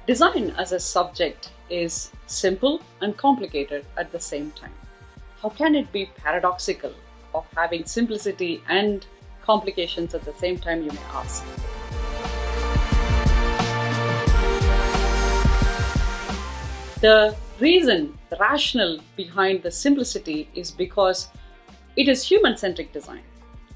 Design as a subject is simple and complicated at the same time. How can it be paradoxical of having simplicity and complications at the same time, you may ask? The reason, the rationale behind the simplicity is because it is human-centric design.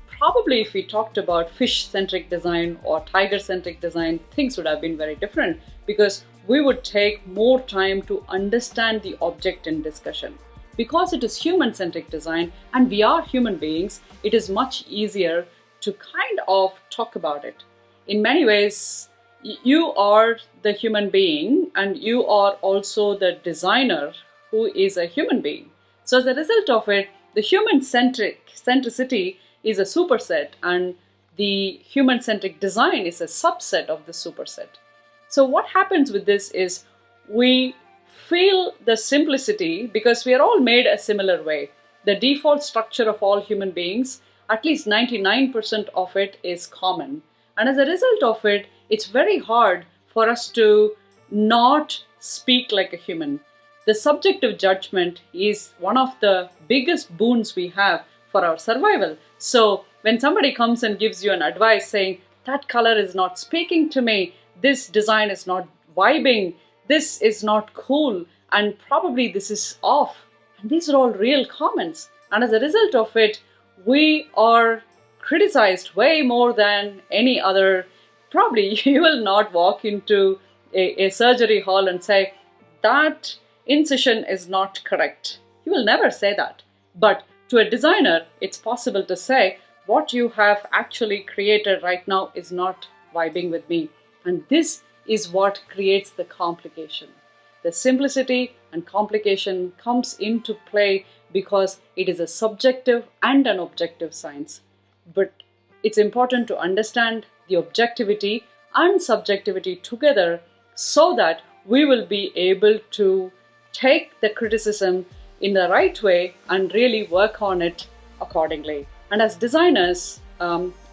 Probably if we talked about fish-centric design or tiger-centric design, things would have been very different because we would take more time to understand the object in discussion. Because it is human-centric design and we are human beings, it is much easier to kind of talk about it. In many ways, you are the human being and you are also the designer who is a human being. So as a result of it, the human-centricity is a superset and the human-centric design is a subset of the superset. So what happens with this is we feel the simplicity because we are all made a similar way. The default structure of all human beings, at least 99% of it is common. And as a result of it, it's very hard for us to not speak like a human. The subjective judgment is one of the biggest boons we have for our survival. So when somebody comes and gives you an advice saying, that color is not speaking to me, this design is not vibing, this is not cool, and probably this is off. And these are all real comments. And as a result of it, we are criticized way more than any other. Probably you will not walk into a surgery hall and say, that incision is not correct. You will never say that. But to a designer, it's possible to say, what you have actually created right now is not vibing with me. And this is what creates the complication. The simplicity and complication comes into play because it is a subjective and an objective science. But it's important to understand the objectivity and subjectivity together so that we will be able to take the criticism in the right way and really work on it accordingly. And as designers,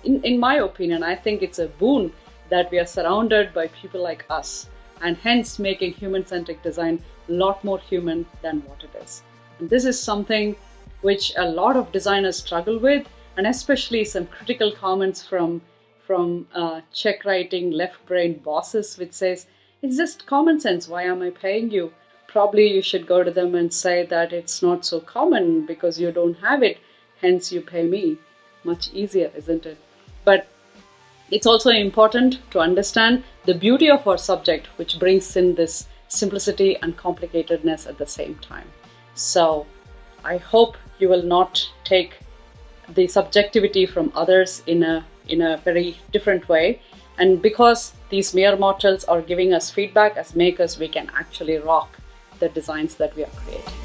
in my opinion, I think it's a boon that we are surrounded by people like us, and hence making human-centric design a lot more human than what it is. And this is something which a lot of designers struggle with, and especially some critical comments from check writing left brain bosses, which says, it's just common sense, why am I paying you? Probably you should go to them and say that it's not so common because you don't have it, hence you pay me. Much easier, isn't it? But it's also important to understand the beauty of our subject, which brings in this simplicity and complicatedness at the same time. So I hope you will not take the subjectivity from others in a very different way. And because these mere mortals are giving us feedback as makers, we can actually rock the designs that we are creating.